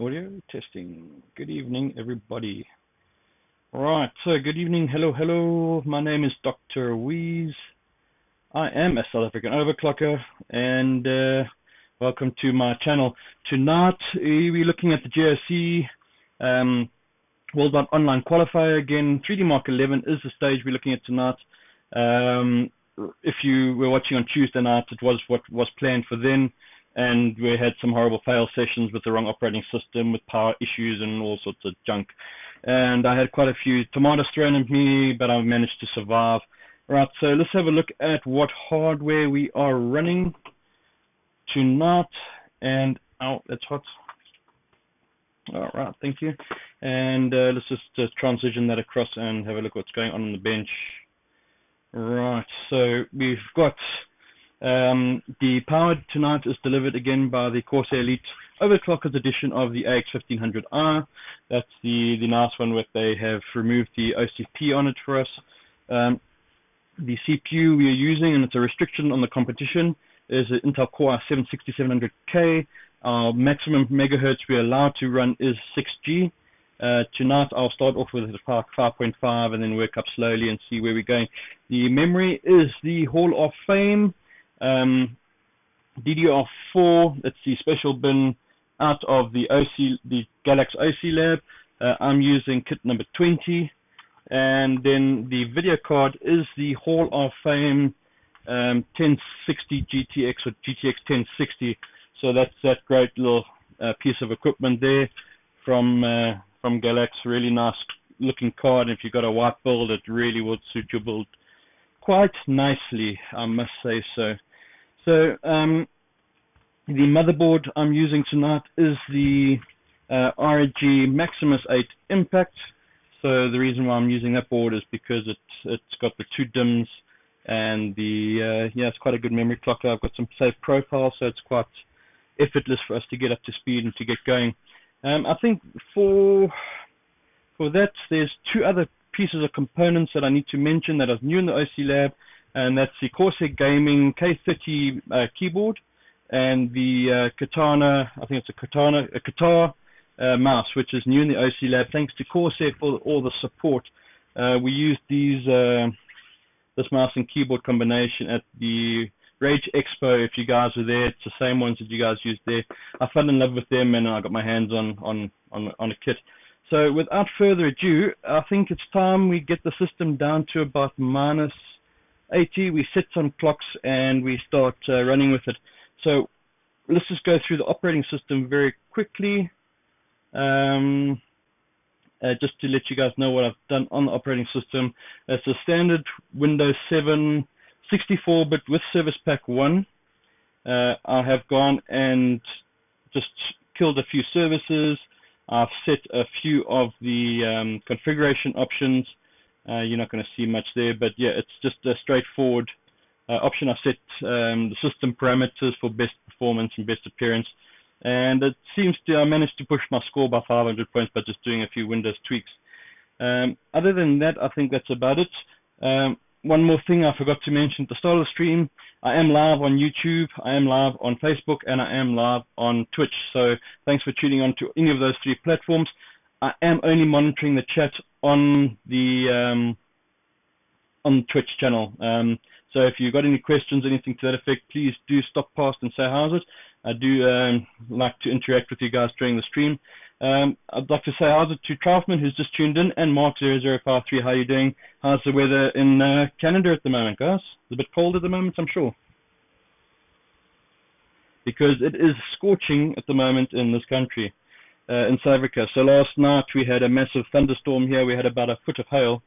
Audio testing. Good evening, everybody. Right, so good evening. Hello. My name is Dr. Weeze. I am a South African overclocker, and welcome to my channel. Tonight, we're looking at the GOC Worldwide Online Qualifier. Again, 3DMark 11 is the stage we're looking at tonight. If you were watching on Tuesday night, it was what was planned for then. And we had some horrible fail sessions with the wrong operating system, with power issues and all sorts of junk. And I had quite a few tomatoes thrown at me, but I managed to survive. Right, so let's have a look at what hardware we are running tonight. And, oh, that's hot. All right, thank you. And let's just transition that across and have a look what's going on the bench. Right, so we've got... the power tonight is delivered again by the Corsair Elite Overclockers edition of the AX1500i. That's the nice one where they have removed the OCP on it for us. The CPU we are using, and it's a restriction on the competition, is an Intel Core i7-6700K. Our maximum megahertz we're allowed to run is 6G. Tonight I'll start off with 5.5 and then work up slowly and see where we're going. The memory is the Hall of Fame. DDR4, that's the special bin out of the Galax OC lab. I'm using kit number 20, and then the video card is the Hall of Fame 1060 GTX or GTX 1060. So that's that great little piece of equipment there from Galax. Really nice looking card. If you've got a white build, it really would suit your build quite nicely, I must say so. So the motherboard I'm using tonight is the ROG Maximus 8 Impact. So the reason why I'm using that board is because it's got the 2 DIMMs and the it's quite a good memory clock. I've got some safe profiles, so it's quite effortless for us to get up to speed and to get going. I think for that there's 2 other pieces of components that I need to mention that are new in the OC lab. And that's the Corsair Gaming K30 keyboard and the Katana, I think it's a Qatar mouse, which is new in the OC lab. Thanks to Corsair for all the support. We used this mouse and keyboard combination at the Rage Expo. If you guys were there, it's the same ones that you guys used there. I fell in love with them, and I got my hands on a kit. So without further ado, I think it's time we get the system down to about minus 80. We set some clocks and we start running with it. So let's just go through the operating system very quickly, just to let you guys know what I've done on the operating system. It's a standard Windows 7 64-bit with Service Pack 1. I have gone and just killed a few services. I've set a few of the configuration options. You're not going to see much there, but yeah, it's just a straightforward option. I set the system parameters for best performance and best appearance, and it seems to I managed to push my score by 500 points by just doing a few Windows tweaks. Other than that, I think that's about it. One more thing I forgot to mention at the start of the stream: I am live on YouTube, I am live on Facebook, and I am live on Twitch. So thanks for tuning on to any of those 3 platforms. I am only monitoring the chat on the Twitch channel. So if you've got any questions, anything to that effect, please do stop past and say how's it. I do like to interact with you guys during the stream. I'd like to say how's it to Troutman, who's just tuned in, and Mark0053. How are you doing? How's the weather in Canada at the moment, guys? It's a bit cold at the moment, I'm sure, because it is scorching at the moment in this country. In South Africa. So last night we had a massive thunderstorm here. We had about a foot of hail.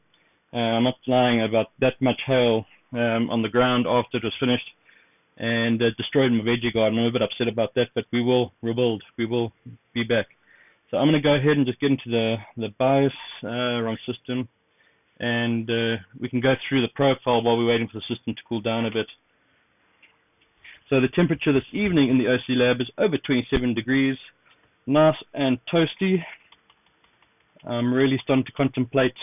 I'm not lying, about that much hail on the ground after it was finished, and destroyed my veggie garden. I'm a bit upset about that, but we will rebuild. We will be back. So I'm going to go ahead and just get into the BIOS, wrong system, and we can go through the profile while we're waiting for the system to cool down a bit. So the temperature this evening in the OC lab is over 27 degrees. Nice and toasty. I'm really starting to contemplate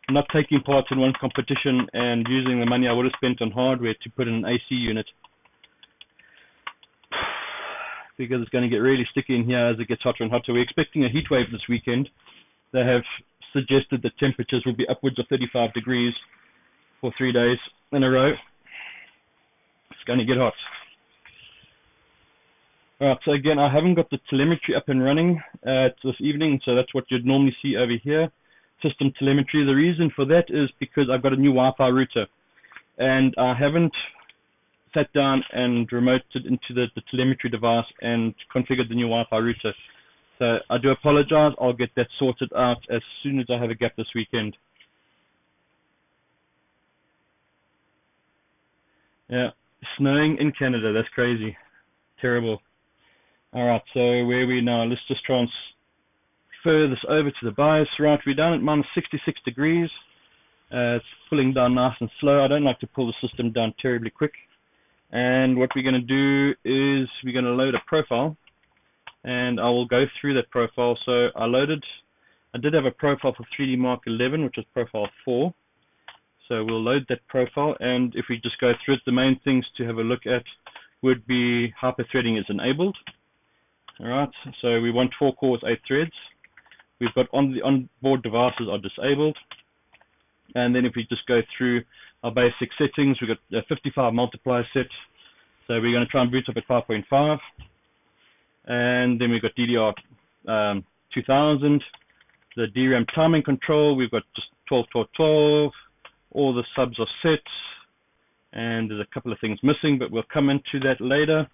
not taking part in one competition and using the money I would have spent on hardware to put in an AC unit. because it's going to get really sticky in here as it gets hotter and hotter. We're expecting a heat wave this weekend. They have suggested that temperatures will be upwards of 35 degrees for 3 days in a row. It's going to get hot. Alright, so again, I haven't got the telemetry up and running this evening, so that's what you'd normally see over here, system telemetry. The reason for that is because I've got a new Wi-Fi router, and I haven't sat down and remoted into the telemetry device and configured the new Wi-Fi router. So I do apologize. I'll get that sorted out as soon as I have a gap this weekend. Yeah, snowing in Canada. That's crazy. Terrible. Alright, so where are we now? Let's just transfer this over to the BIOS. Right, we're down at minus 66 degrees. It's pulling down nice and slow. I don't like to pull the system down terribly quick. And what we're going to do is we're going to load a profile, and I will go through that profile. So I did have a profile for 3DMark 11, which is profile 4. So we'll load that profile, and if we just go through it, the main things to have a look at would be hyperthreading is enabled. Alright, so we want 4 cores, 8 threads. We've got the onboard devices are disabled. And then if we just go through our basic settings, we've got a 55 multiplier set. So we're going to try and boot up at 5.5. And then we've got DDR 2000. The DRAM timing control, we've got just 12, 12, 12. All the subs are set. And there's a couple of things missing, but we'll come into that later.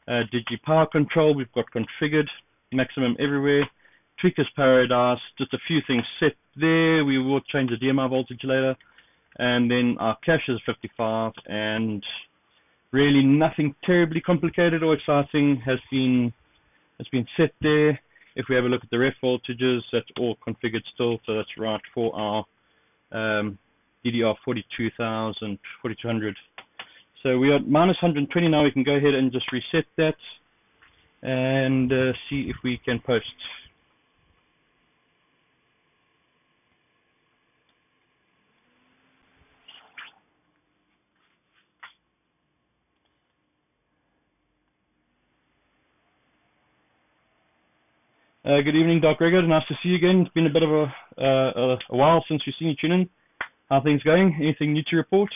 Digi power control, we've got configured, maximum everywhere. Tweakers paradise, just a few things set there. We will change the DMI voltage later. And then our cache is 55, and really nothing terribly complicated or exciting has been set there. If we have a look at the ref voltages, that's all configured still, so that's right for our DDR 42,000, 4200. So we are at minus 120 now. We can go ahead and just reset that and see if we can post. Good evening, Doc Gregor. Nice to see you again. It's been a bit of a while since we've seen you tune in. How are things going? Anything new to report?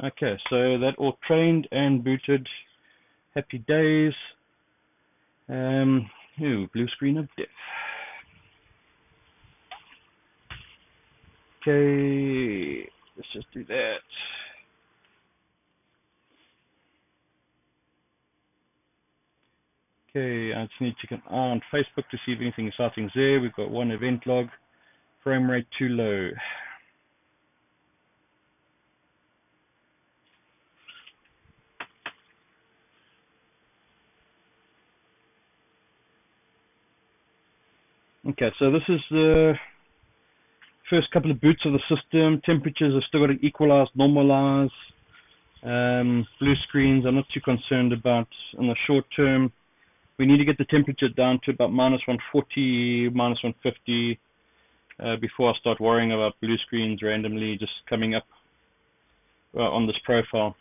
Okay, so that all trained and booted. Happy days. Blue screen of death. Okay, let's just do that. Okay, I just need to get on Facebook to see if anything exciting is there. We've got one event log. Frame rate too low. Okay, so this is the first couple of boots of the system. Temperatures have still got to equalize, normalize. Blue screens I'm not too concerned about in the short term. We need to get the temperature down to about minus 140, minus 150 before I start worrying about blue screens randomly just coming up on this profile.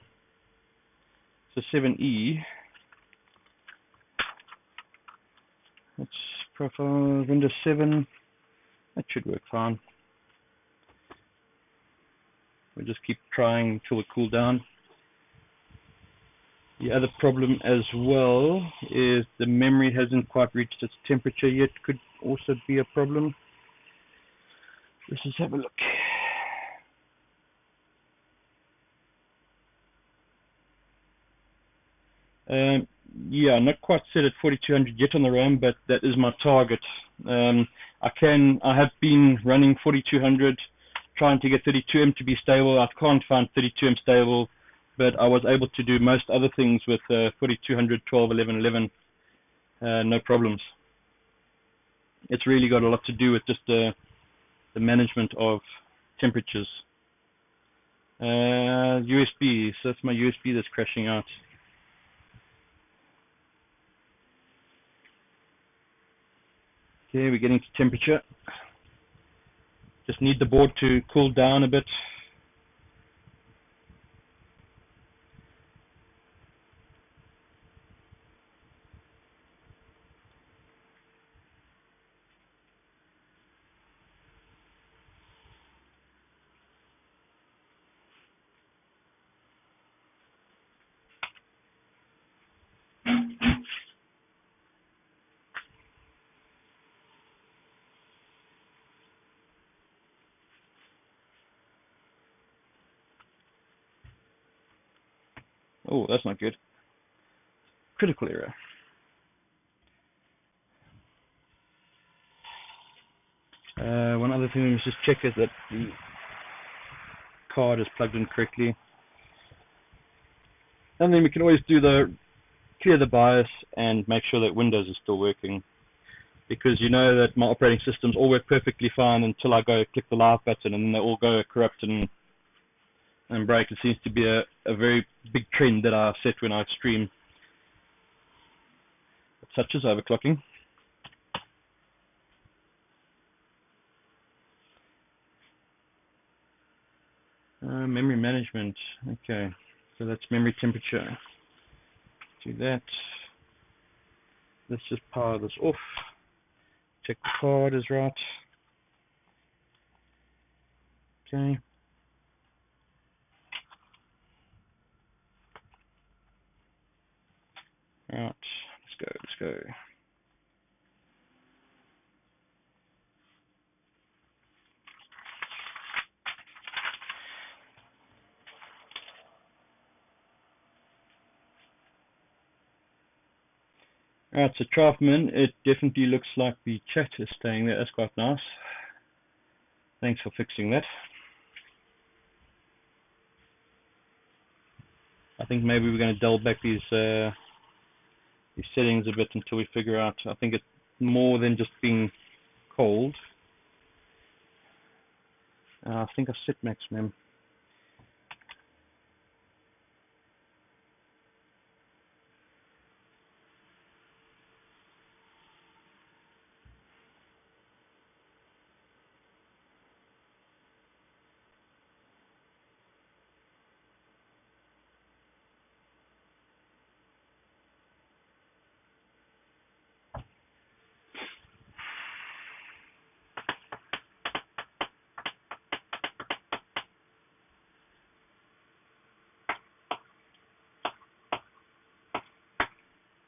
So 7E. That's profile Windows 7. That should work fine. We'll just keep trying until we cool down. The other problem as well is the memory hasn't quite reached its temperature yet. Could also be a problem. Let's just have a look. Yeah, not quite set at 4200 yet on the RAM, but that is my target. I have been running 4200, trying to get 32M to be stable. I can't find 32M stable, but I was able to do most other things with 4200, 12, 11, 11. no problems. It's really got a lot to do with just the management of temperatures. USB, so that's my USB that's crashing out. Okay, we're getting to temperature. Just need the board to cool down a bit. Oh, that's not good. Critical error. One other thing we must just check is that the card is plugged in correctly. And then we can always do the clear the BIOS and make sure that Windows is still working. Because you know that my operating systems all work perfectly fine until I go click the live button and then they all go corrupt and break. It seems to be a very big trend that I set when I stream, such as overclocking. Memory management. Okay, so that's memory temperature. Do that. Let's just power this off. Check the card is right. Okay. Right, let's go. Alright, so Trafman, it definitely looks like the chat is staying there. That's quite nice. Thanks for fixing that. I think maybe we're going to delve back these settings a bit until we figure out. I think it's more than just being cold. I think I've set max mem.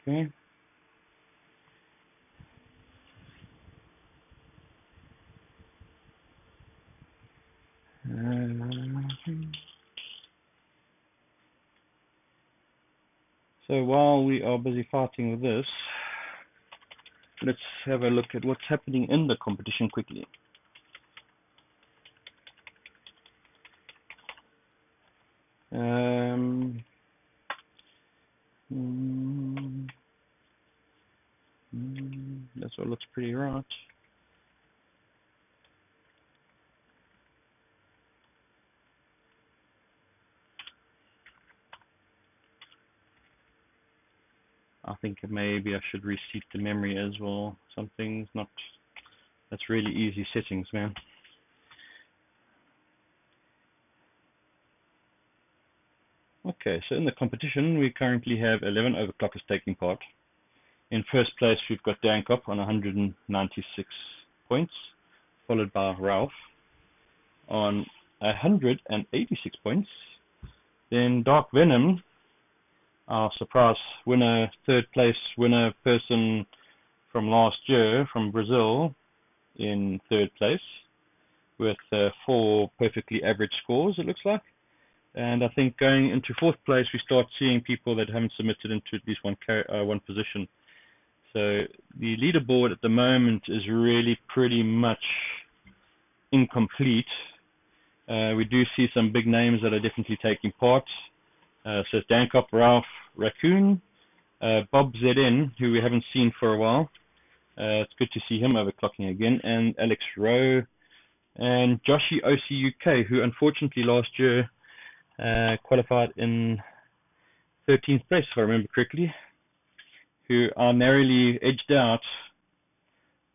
Okay. So while we are busy fighting with this, let's have a look at what's happening in the competition quickly. That's what looks pretty right. I think maybe I should reset the memory as well. Something's not. That's really easy settings, man. Okay, so in the competition, we currently have 11 overclockers taking part. In first place, we've got Dankop on 196 points, followed by Ralph on 186 points. Then Dark Venom, our surprise winner, third place winner person from last year from Brazil, in third place with 4 perfectly average scores, it looks like. And I think going into fourth place, we start seeing people that haven't submitted into at least one position. So the leaderboard at the moment is really pretty much incomplete. We do see some big names that are definitely taking part. So it's Dankop, Ralph, Raccoon, Bob ZN, who we haven't seen for a while. It's good to see him overclocking again, and Alex Rowe, and Joshi OC UK, who unfortunately last year qualified in 13th place, if I remember correctly, who are narrowly edged out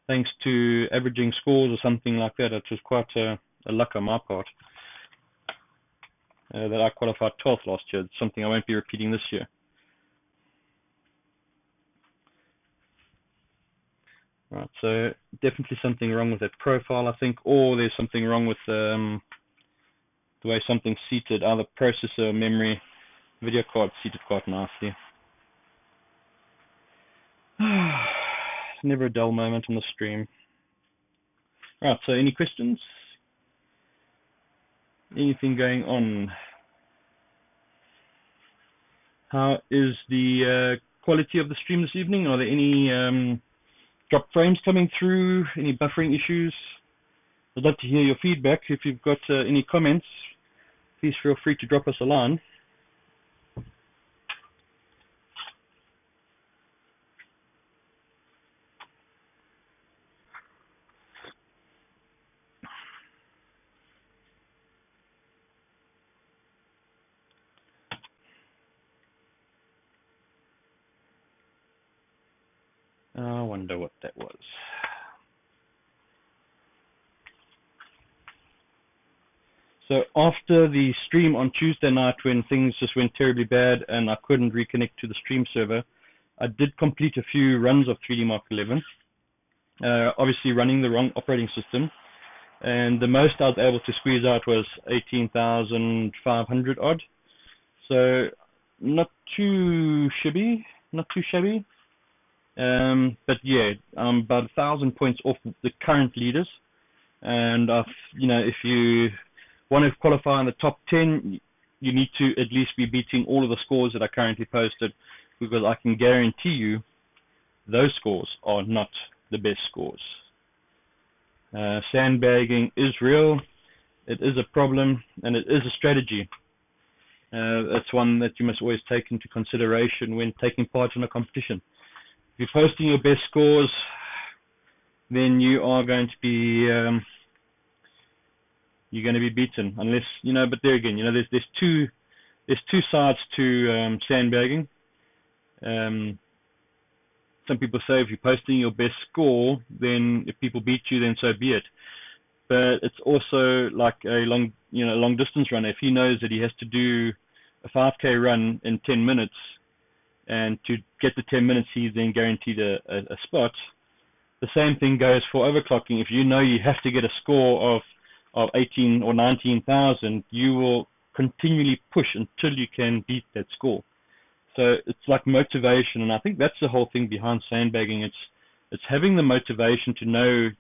thanks to averaging scores or something like that. It was quite a luck on my part that I qualified 12th last year. It's something I won't be repeating this year. Right, so definitely something wrong with that profile, I think, or there's something wrong with the way something's seated, either processor, memory, video card seated quite nicely. Never a dull moment on the stream. Right, so any questions? Anything going on? How is the quality of the stream this evening? Are there any drop frames coming through? Any buffering issues? I'd love to hear your feedback. If you've got any comments, please feel free to drop us a line. I wonder what that was. So after the stream on Tuesday night, when things just went terribly bad and I couldn't reconnect to the stream server, I did complete a few runs of 3DMark 11, obviously running the wrong operating system, and the most I was able to squeeze out was 18,500 odd. So not too shabby, but yeah, I'm about 1,000 points off the current leaders, and if you want to qualify in the top 10, you need to at least be beating all of the scores that are currently posted, because I can guarantee you those scores are not the best scores. Sandbagging is real, it is a problem, and it is a strategy. That's one that you must always take into consideration when taking part in a competition. If you're posting your best scores, then you are going to be beaten, unless But there again, there's two sides to sandbagging. Some people say if you're posting your best score, then if people beat you, then so be it. But it's also like a long distance runner. If he knows that he has to do a 5K run in 10 minutes, and to get the 10 minutes, he's then guaranteed a spot. The same thing goes for overclocking. If you know you have to get a score of 18 or 19,000, you will continually push until you can beat that score. So it's like motivation, and I think that's the whole thing behind sandbagging. It's having the motivation to know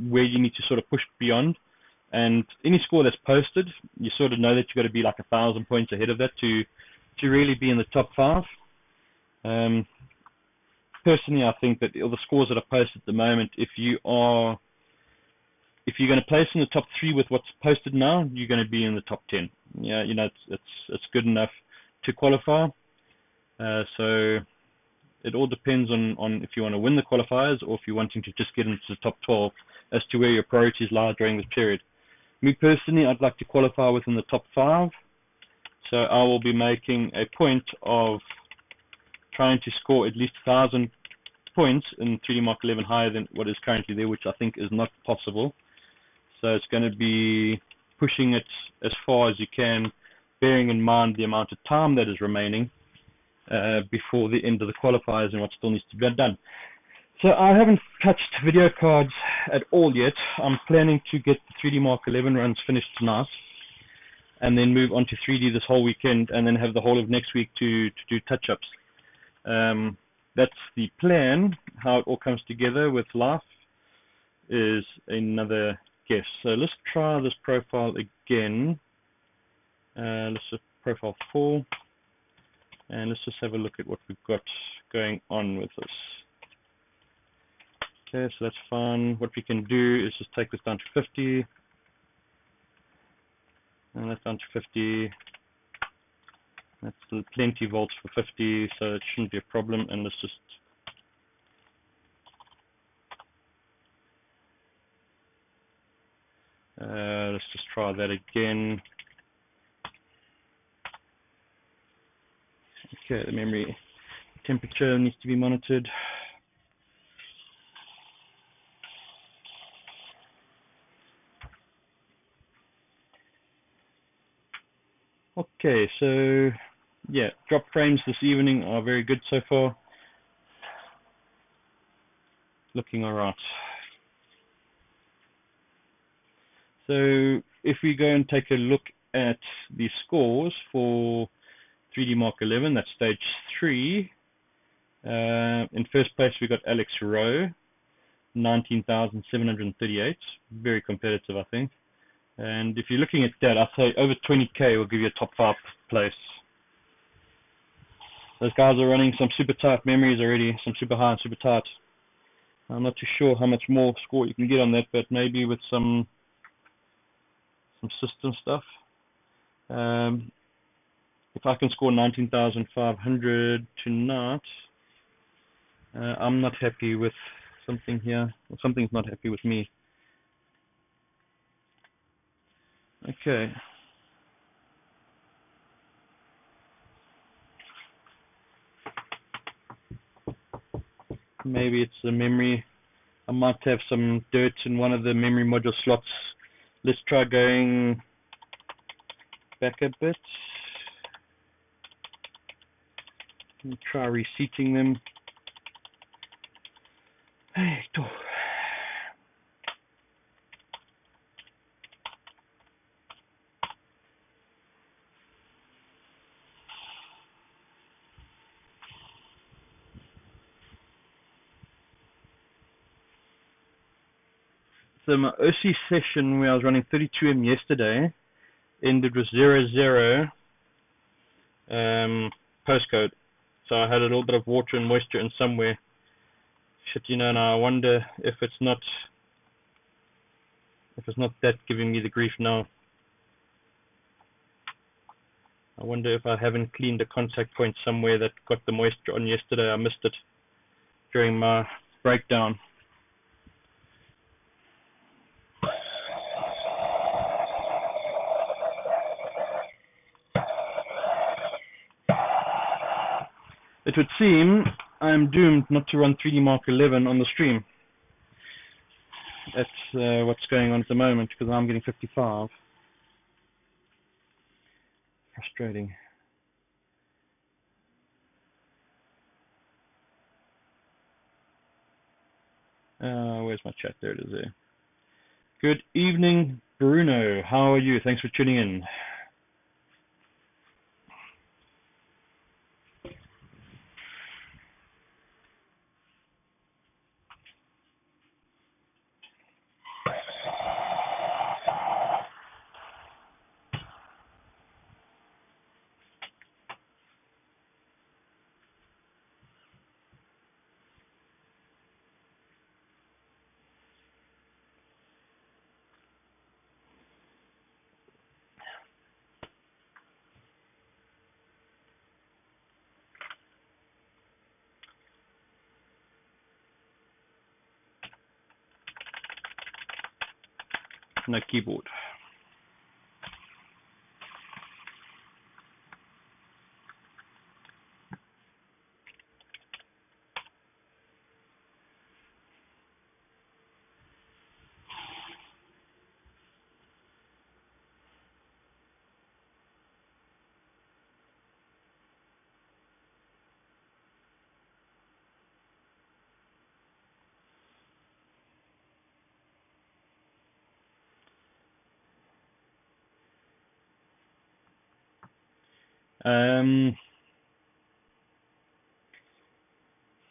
where you need to sort of push beyond, and any score that's posted, you sort of know that you've got to be like 1,000 points ahead of that to really be in the top 5. Personally, I think that all the scores that are posted at the moment, if you're going to place in the top 3 with what's posted now, you're going to be in the top 10. Yeah, it's good enough to qualify. So it all depends on if you want to win the qualifiers or if you're wanting to just get into the top 12 as to where your priorities lie during this period. Me personally, I'd like to qualify within the top 5. So I will be making a point of trying to score at least 1,000 points in 3DMark 11 higher than what is currently there, which I think is not possible. So it's going to be pushing it as far as you can, bearing in mind the amount of time that is remaining before the end of the qualifiers and what still needs to be done. So I haven't touched video cards at all yet. I'm planning to get the 3DMark 11 runs finished tonight, and then move on to 3D this whole weekend, and then have the whole of next week to do touch-ups. That's the plan. How it all comes together with life is another guess. So let's try this profile again. Let's just profile 4, and let's just have a look at what we've got going on with this. Okay, so that's fine. What we can do is just take this down to 50, and that's down to 50. That's plenty volts for 50, so it shouldn't be a problem. And let's just try that again. Okay, the memory temperature needs to be monitored. Okay, so yeah, drop frames this evening are very good so far. Looking alright. So if we go and take a look at the scores for 3DMark 11, that's stage 3. In first place we got Alex Rowe, 19,738. Very competitive, I think. And if you're looking at that, I'd say over 20k will give you a top 5 place. Those guys are running some super tight memories already, some super high and super tight. I'm not too sure how much more score you can get on that, but maybe with some system stuff. If I can score 19,500 tonight, I'm not happy with something here. Well, something's not happy with me. Okay. Maybe it's the memory. I might have some dirt in one of the memory module slots. Let's try going back a bit. And try reseating them. Hey, so my OC session where I was running 32M yesterday ended with 00 postcode. So I had a little bit of water and moisture in somewhere. Shit, you know, now I wonder if it's not that giving me the grief now. I wonder if I haven't cleaned a contact point somewhere that got the moisture on yesterday. I missed it during my breakdown. It would seem I'm doomed not to run 3DMark 11 on the stream. That's what's going on at the moment, because I'm getting 55. Frustrating. Where's my chat? There it is there. Good evening, Bruno. How are you? Thanks for tuning in. No keyboard.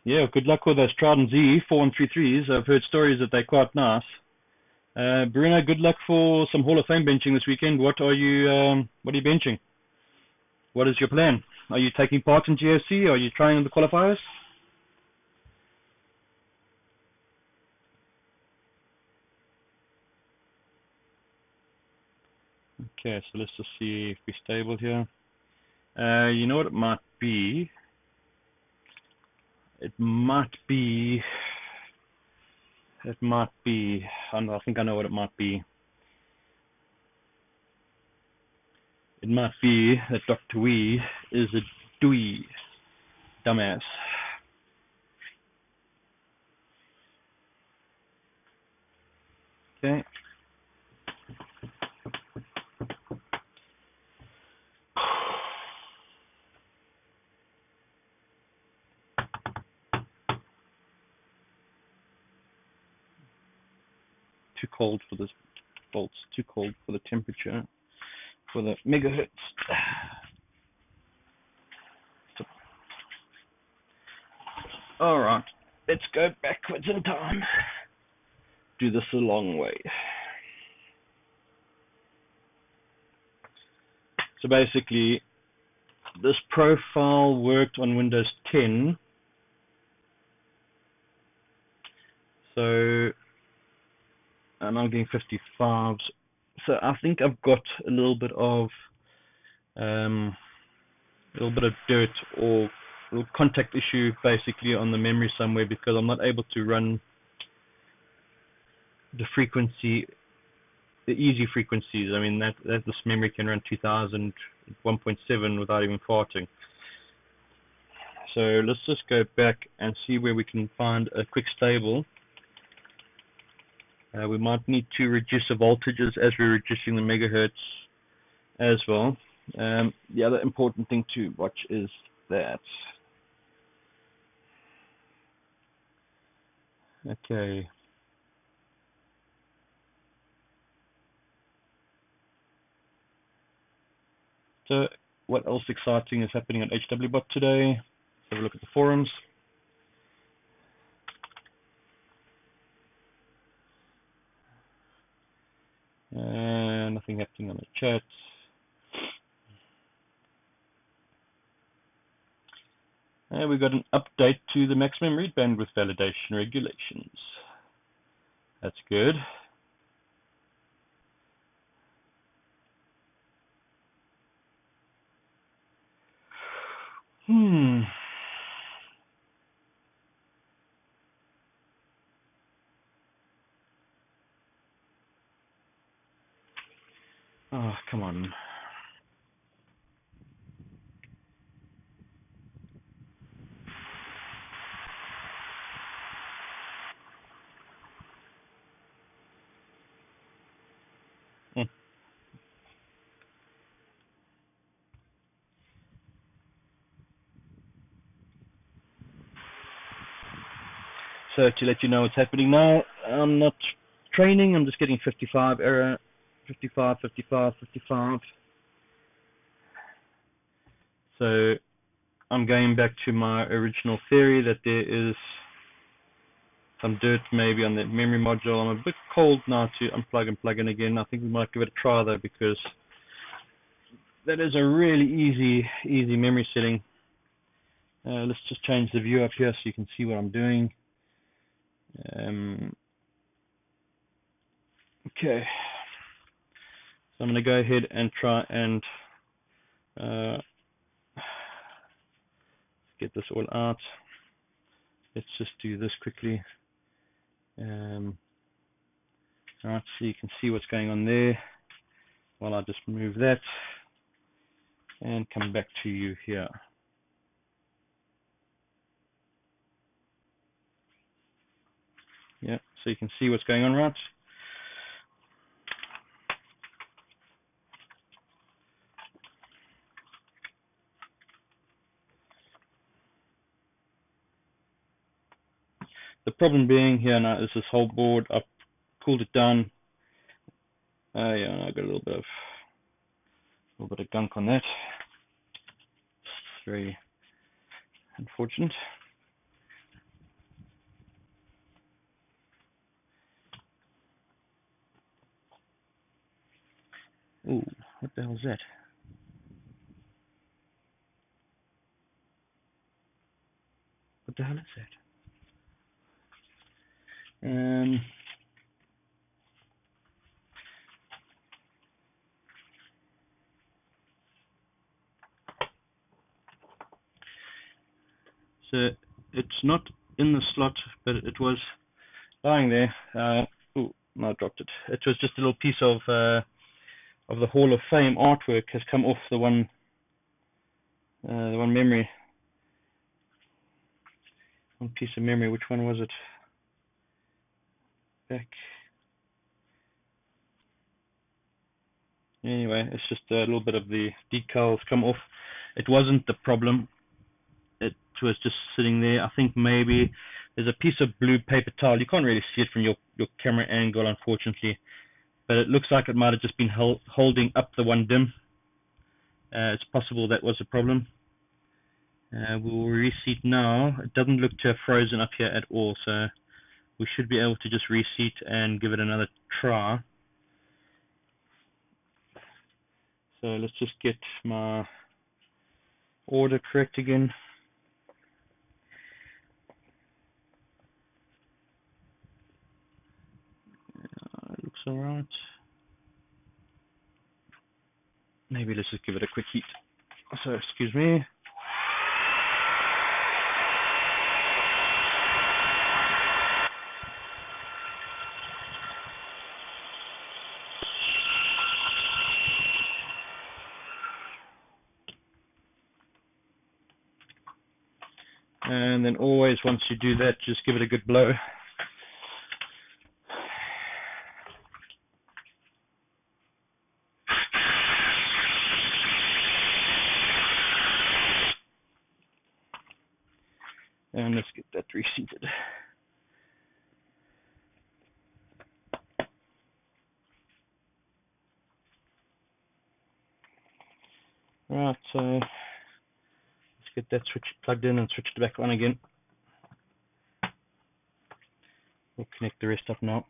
Yeah, good luck with those Trident Z 4133s. I've heard stories that they're quite nice. Bruno, good luck for some Hall of Fame benching this weekend. What are you benching? What is your plan? Are you taking part in GOC? Are you trying the qualifiers? Okay, so let's just see if we're stable here. You know what it might be? It might be, I think I know what it might be. It might be that Dr. Wee is a dewey dumbass. Okay. Too cold for this bolts, too cold for the temperature, for the megahertz. Alright, let's go backwards in time. Do this a long way. So basically, this profile worked on Windows 10. So, and I'm getting 55s. So I think I've got a little bit of dirt or a little contact issue basically on the memory somewhere, because I'm not able to run the frequency, the easy frequencies. I mean that this memory can run 2000, 1.7 without even farting. So let's just go back and see where we can find a quick stable. We might need to reduce the voltages as we're reducing the megahertz as well. The other important thing to watch is that. Okay. So what else exciting is happening on HWBot today? Let's have a look at the forums. Nothing happening on the chat. We got an update to the maximum read bandwidth validation regulations. That's good. Oh, come on. So to let you know what's happening now, I'm not training, I'm just getting 55 error, 55, 55, 55. So I'm going back to my original theory that there is some dirt maybe on the memory module. I'm a bit cold now to unplug and plug in again. I think we might give it a try though, because that is a really easy memory setting. Let's just change the view up here so you can see what I'm doing. Okay, so I'm going to go ahead and try and get this all out. Let's just do this quickly. Alright, so you can see what's going on there while I just move that and come back to you here. Yeah, so you can see what's going on, right? The problem being here now is this whole board. I've cooled it down. Yeah, I got a little bit of gunk on that. It's very unfortunate. Ooh, what the hell is that? What the hell is that? it's not in the slot, but it was lying there. Oh, no, I dropped it. It was just a little piece of the Hall of Fame artwork has come off the one memory. One piece of memory. Which one was it? Back. Anyway, it's just a little bit of the decals come off. It wasn't the problem. It was just sitting there. I think maybe there's a piece of blue paper towel. You can't really see it from your camera angle, unfortunately, but it looks like it might have just been holding up the one dim. It's possible that was the problem. We'll reseat now. It doesn't look to have frozen up here at all, so we should be able to just reseat and give it another try. So let's just get my order correct again. It looks alright. Maybe let's just give it a quick heat. So, excuse me. And then always, once you do that, just give it a good blow. And let's get that reseated. Right, so let's get that switch plugged in and switch it back on again. We'll connect the rest up now.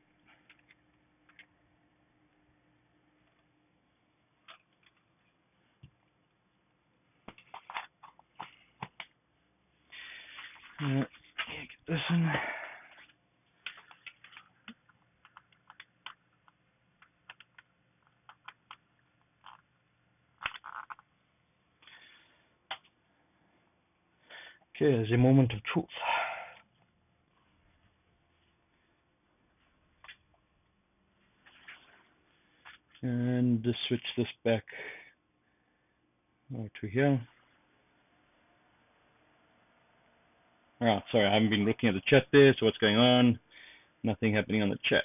Get this in. Okay, there's a moment of truth. And just switch this back over to here. Alright, sorry, I haven't been looking at the chat there, so what's going on? Nothing happening on the chat.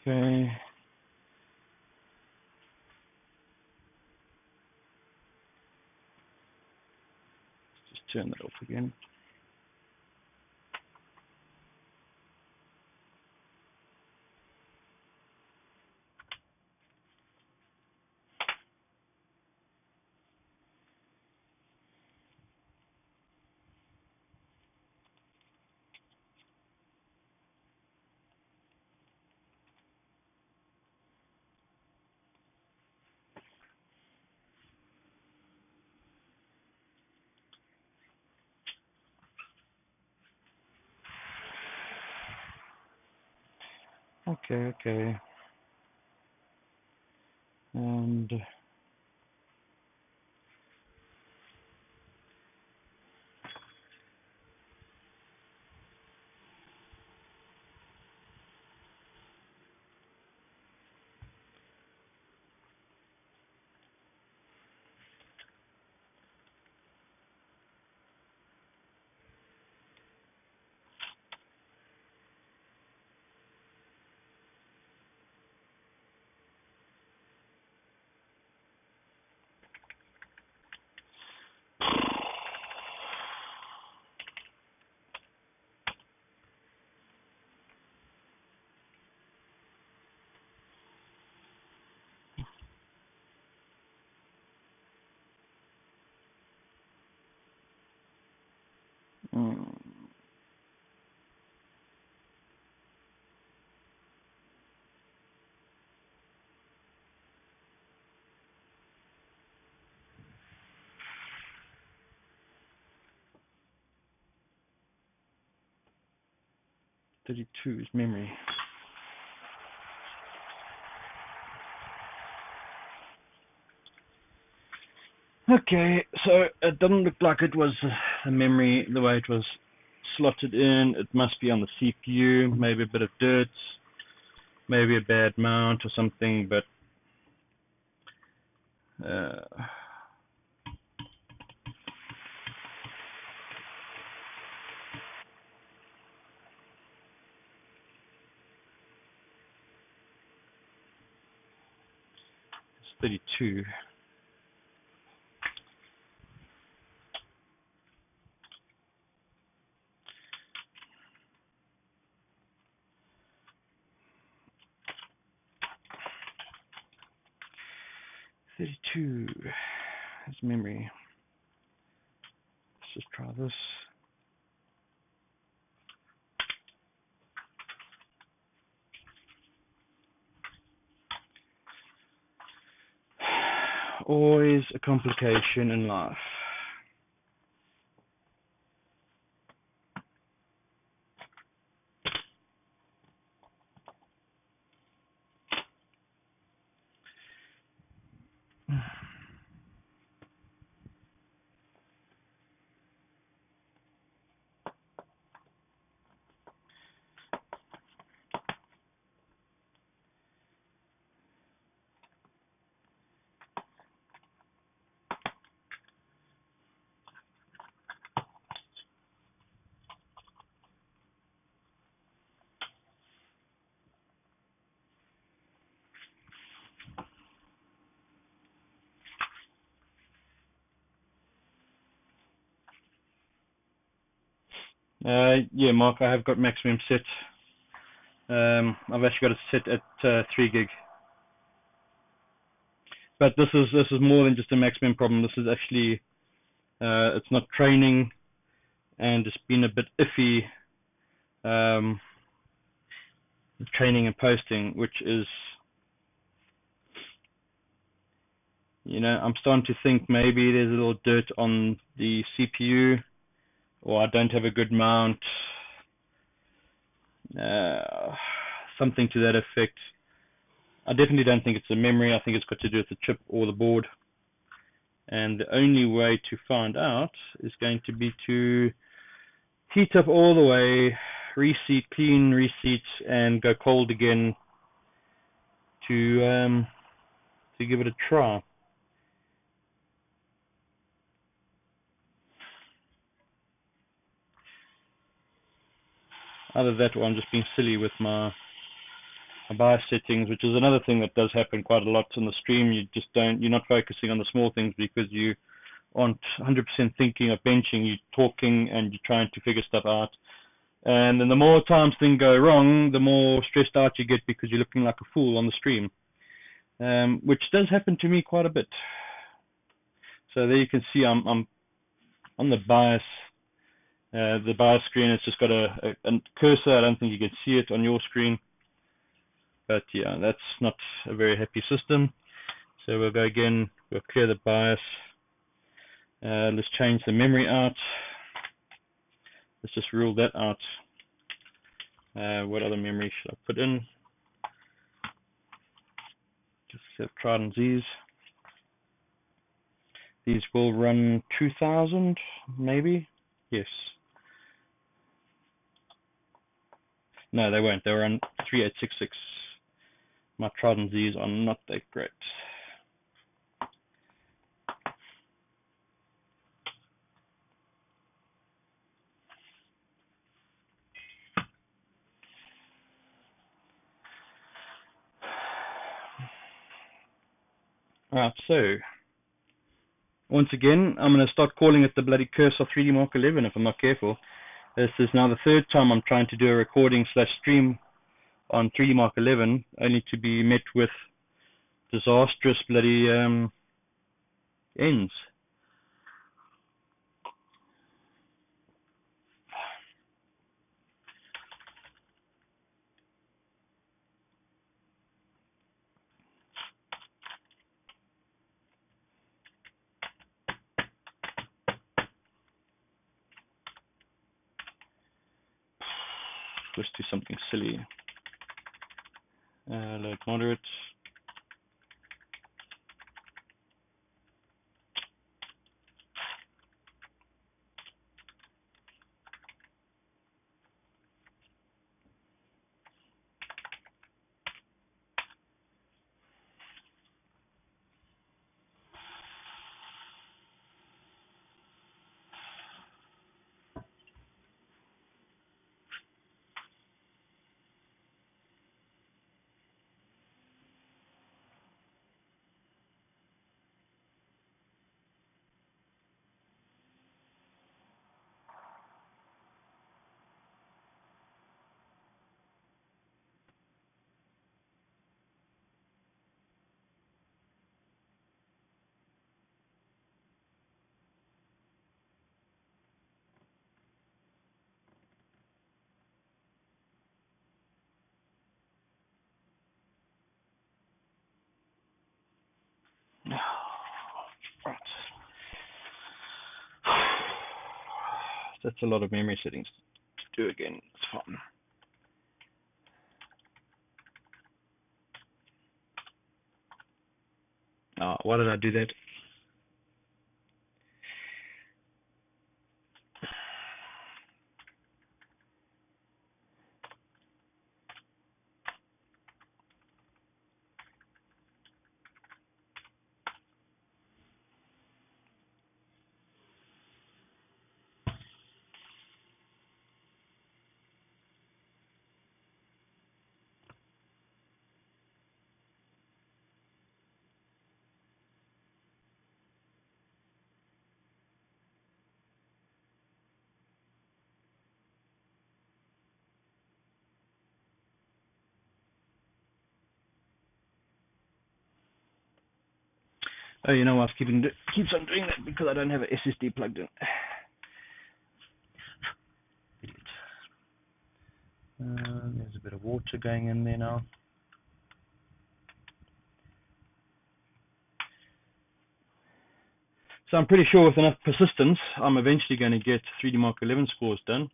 Okay. Just turn that off again. Okay. And 32 is memory. Okay, so it doesn't look like it was a memory the way it was slotted in. It must be on the CPU, maybe a bit of dirt, maybe a bad mount or something, but 32. Is memory. Let's just try this. Always a complication in life. Yeah, Mark, I have got maximum set. I've actually got it set at 3 gig. But this is more than just a maximum problem. This is actually it's not training, and it's been a bit iffy training and posting, which is, you know, I'm starting to think maybe there's a little dirt on the CPU, or I don't have a good mount, something to that effect. I definitely don't think it's a memory. I think it's got to do with the chip or the board. And the only way to find out is going to be to heat up all the way, reseat, clean, reseat, and go cold again to give it a try. Either that, or I'm just being silly with my BIOS settings, which is another thing that does happen quite a lot in the stream. You're not focusing on the small things because you aren't 100% thinking of benching. You're talking and you're trying to figure stuff out. And then the more times things go wrong, the more stressed out you get because you're looking like a fool on the stream, which does happen to me quite a bit. So there you can see I'm on the BIOS. The BIOS screen, it's just got a cursor. I don't think you can see it on your screen. But yeah, that's not a very happy system. So we'll go again, we'll clear the BIOS. Let's change the memory out. Let's just rule that out. What other memory should I put in? Just have Trident Z's. These will run 2000, maybe? Yes. No, they won't. They'll run 3866. My Trident Z's are not that great. Alright, so once again, I'm going to start calling it the bloody curse of 3DMark 11 if I'm not careful. This is now the third time I'm trying to do a recording / stream on 3DMark 11, only to be met with disastrous bloody ends. Let's do something silly. Load moderate. Right. That's a lot of memory settings to do again. It's fun. Why did I do that? Oh, you know what? Keeps on doing that because I don't have an SSD plugged in. There's a bit of water going in there now. So I'm pretty sure with enough persistence, I'm eventually going to get 3DMark 11 scores done.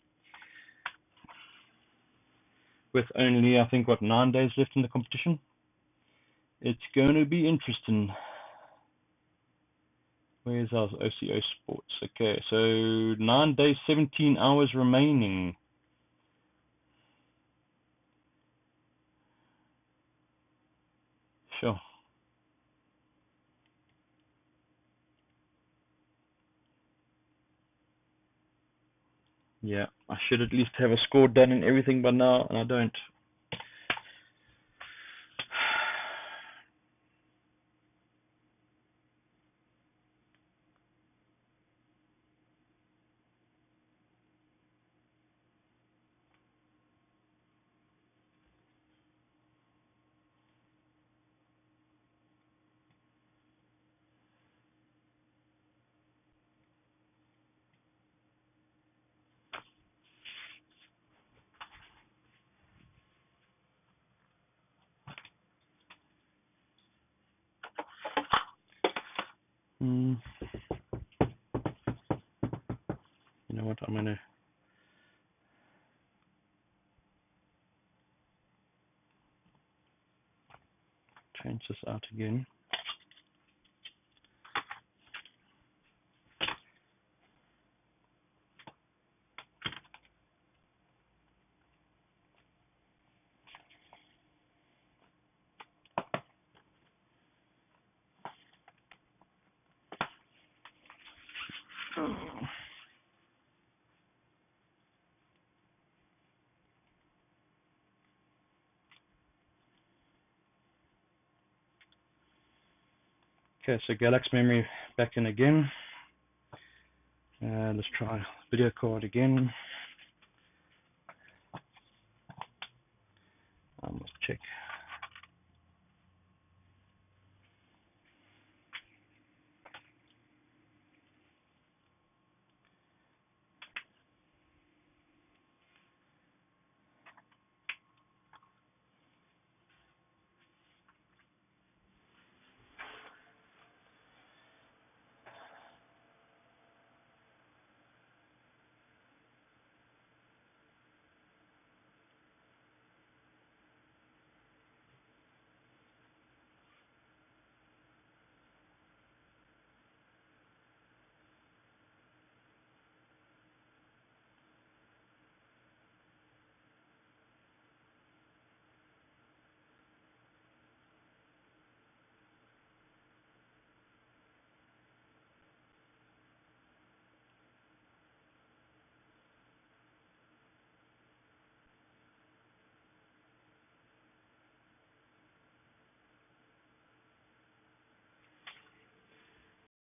With only, I think, 9 days left in the competition. It's going to be interesting. Where's our OCO Sports? Okay, so 9 days, 17 hours remaining. Sure. Yeah, I should at least have a score done and everything by now, and I don't. You know what, I'm going to change this out again. Okay, so Galax memory back in again. Let's try video card again.